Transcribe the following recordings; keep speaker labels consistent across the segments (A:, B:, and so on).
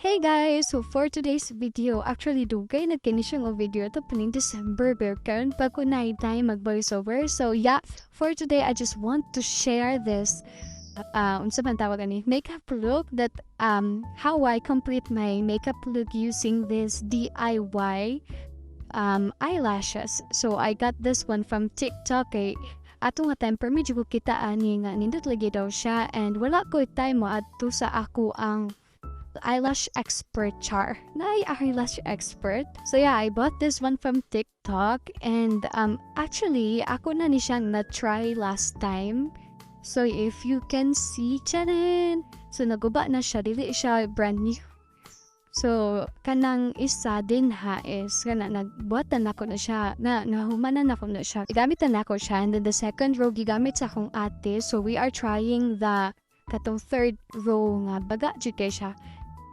A: Hey guys! So for today's video, actually dugay na kini siya nga video to pining December pero karon pa ko na time mag voiceover. So yeah, for today I just want to share this unsa man tawag ani makeup look that how I complete my makeup look using this DIY eyelashes. So I got this one from TikTok ato nga time per medyo ko kita ani nga nindot lagi daw siya and wala ko time mo adto sa ako ang eyelash expert char. Eyelash expert. So yeah, I bought this one from TikTok and actually ako na ni siyang na-try last time. So if you can see chanen. So naguba na siya, dili siya brand new. So kanang isa din ha is kana nagbuatan ako na siya na nahumanan ako na siya. Gamitan ako siya and then the second row gigamit sa akong ate. So we are trying the katong third row nga baga jud kay siya.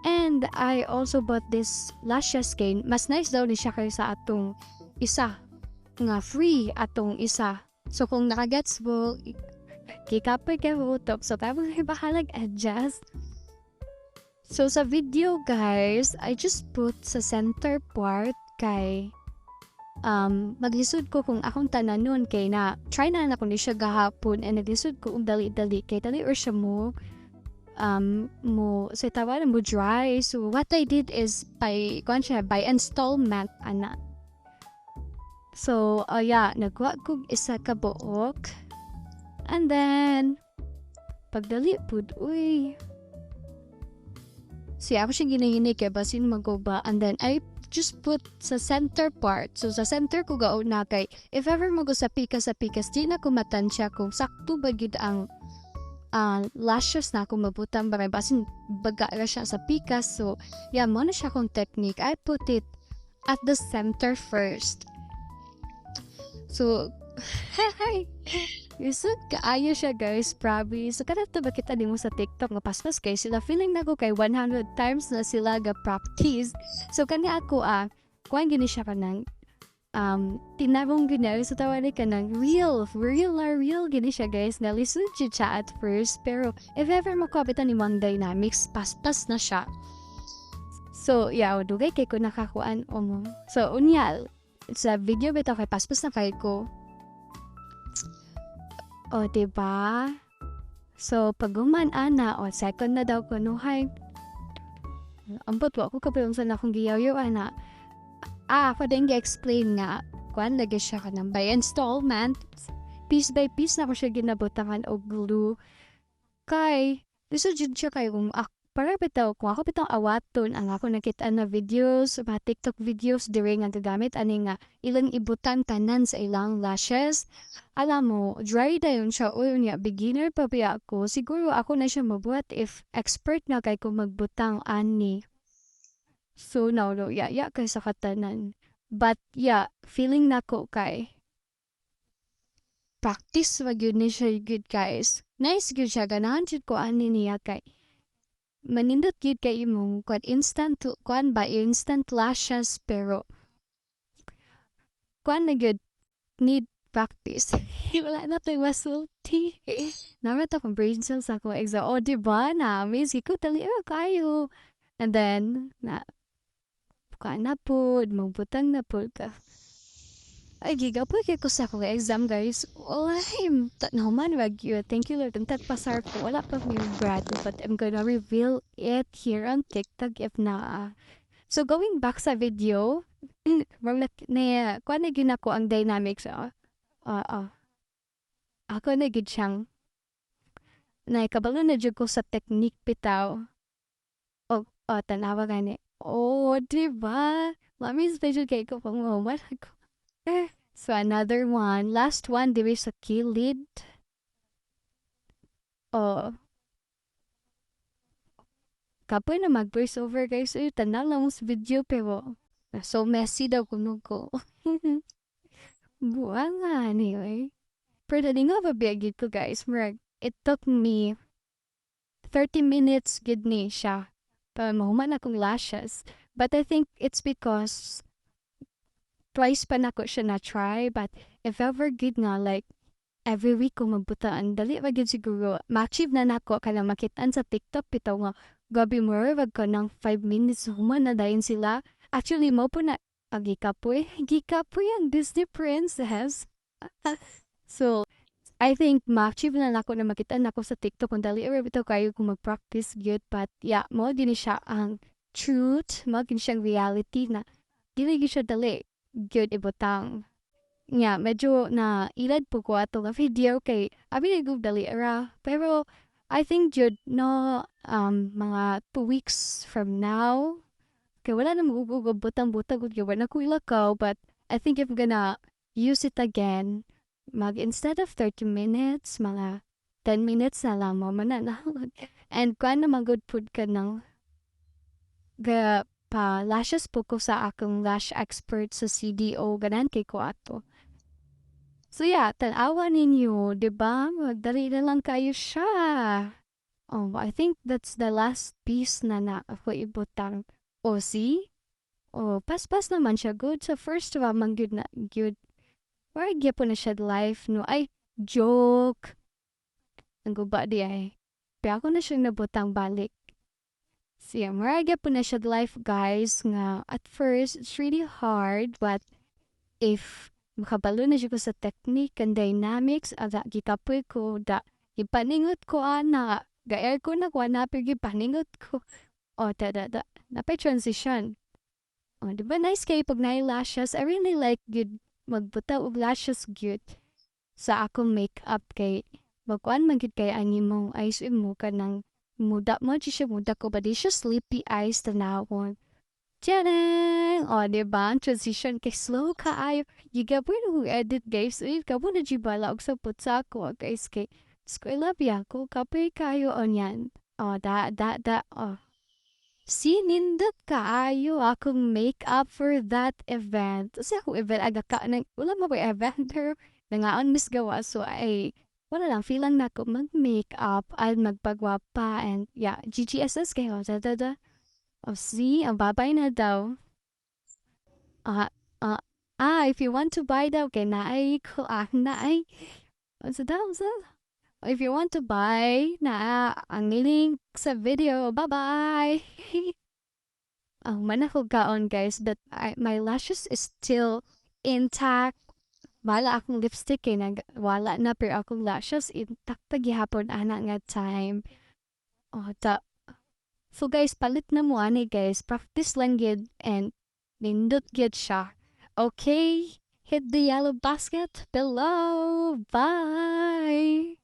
A: And I also bought this lashes cane. Mas nice daw ni siya kayo sa atong isa. Nga free atong isa. So kung nakagets mo, GIKAPOY kayo top. So tapos ay bahalag adjust. So sa video guys, I just put sa center part kay maglisod ko kung akong tananon kay na try na ako ni siya gahapon and naglisod ko dali-dali kay dali or siya mo sa tawanan mo dry. So what I did is by installment ana. So yeah, nagwa ko isa ka buok and then pagdali pud uy siya ako siya ginahini kay basin magoba and then I just put sa center part. So sa center ko gaon na kay if ever mago sa pikas di na ko matansya kung sakto ba gid ang lashes na ako mabutang baray basin baga ra siya sa pikas. So yeah, mo na siya kong technique. I put it at the center first. So isod kaayo siya guys, promise. So kada to bakit ani mo sa TikTok nga paspas kay sila feeling na ko kay 100 times na sila ga practice. So kani ako kuan gini siya kanang tinabong ginawa sa tawali ka ng real gini siya guys. Nalisod siya at first pero if ever makapitan ni Mang Dynamics paspas na siya. So yeah, dugay kay ko nakakuan mo. So unya sa video bitaw kay paspas na kay ko. O diba? So paguman ana o second na daw ko no hay. Ambot wa ko kapilong sa akong giyaw ana. Ako din gi-explain nga kuan lagi siya ka ng by installment. Piece by piece na ko siya ginabutangan og glue. Kay, gusto dyan siya kay para bitaw, kung ako bitang awaton ang ako nakita na videos, mga TikTok videos, dire nga gagamit, ani nga ilang ibutan tanan sa ilang lashes. Alam mo, dry da yun siya, o yun nga, beginner pa ba ako, siguro ako na siya mabuhat if expert na kay kung magbutang ani. So now no, yeah kay sa katanan. But yeah, feeling nako kay practice wag yun ni siya good guys. Nice good siya ganahan jud ko ani niya kay manindot gid kay imong instant lashes pero kuan na good need practice. Wala na tayo masulti. Naman ito kung brain cells ako exam. O diba na miss ko tali kayo. And then kuan na po, magbutang na po ka. Ay, gigapoy kay ko sa akong exam, guys. Wala, naman, wag you. Thank you, Lord. Ang tagpasar ko. Wala pa may brad, but I'm gonna reveal it here on TikTok if na. So, going back sa video, kuan na yun ako ang dynamics. Ako na yun siyang naikabalo na dyan ko sa technique bitaw. Tanawa gani. Oh, diba? Mami, special kay ko pang moment ako. So, another one. Last one, diba sa kilid. Kapoy na mag-voice over guys. Tanaw lang mo sa video pero so messy daw kunog ko. Buwa nga anyway. Pero dali nga babiyagid ko guys. It took me 30 minutes gid ni siya. Mahuman akong lashes. But I think it's because twice pa na ko siya na-try. But if ever good nga, like, every week ko magbutaan, dali ba gid siguro ma-achieve na nako kana makitaan sa TikTok bitaw nga gabi mo wag ka ng 5 minutes human na dayon sila. Actually mo po na gikapoy. Gikapoy ang Disney princess. So, I think ma-achieve na nako na makita nako sa TikTok kung dali or bitaw kayo kung mag-practice gyud but yeah, mo din siya ang truth, mo din siyang reality na dili gyud siya dali gyud ibutang. Nya medyo na ilad po ko ato nga video kay abi na gyud dali ra pero I think gyud no mga 2 weeks from now kay wala na magugugod butang-butang gud gyud na ko ilakaw but I think if I'm gonna use it again instead of 30 minutes, mga 10 minutes na lang mo mananahon. And kuan naman good food ka ng pa lashes po ko sa akong lash expert sa CDO ganan kay ko ato. So yeah, tanawa ninyo, 'di ba? Magdali na lang kayo siya. Oh, I think that's the last piece na ako ibutang. O see? Oh, pas-pas naman siya good. So first of all, man good na good. Why gyapon na siya life no? Ay, joke. Ang guba di ay. Pero ako na siyang nabutang balik. Siya, maragya po na siya life guys nga at first it's really hard but if makabalo na siya ko sa technique and dynamics ada gikapoy ko da ipaningot ko ana gaer ko na ko na pero ipaningot ko o da napay transition o di ba nice kay pag na lashes I really like good magbuta og lashes good sa akong makeup kay magkuan man gid kay ang imong eyes mo ka ng muda mo di siya muda ko ba di siya sleepy eyes tanawon. Tiyadang! O, diba? Ang transition kay slow ka ayo. Gigapoy na kong edit guys. Uy, kapo na jibala og sa putsa ko guys kay Skoy ya ko kapoy kayo on yan. O, o. Sinindot kaayo akong makeup for that event. Kasi ako event aga ka nang wala mo ba event pero nangaon mis gawa so ay wala lang feel lang nako mag-makeup at magpagwapa and yeah GGSS kayo da. Oh, see, ang babay na daw. Ah, if you want to buy daw, kay naay ko, naay. Sa daw, sa. If you want to buy, ang link sa video. Bye-bye! Ang manako gaon, guys, but my lashes is still intact. Wala akong lipstick, kay wala na, pero akong lashes intact pa gihapon, anak nga time. Oh, so guys, palit na mo ani guys. Practice lang gid and nindot gid siya. Okay? Hit the yellow basket below. Bye!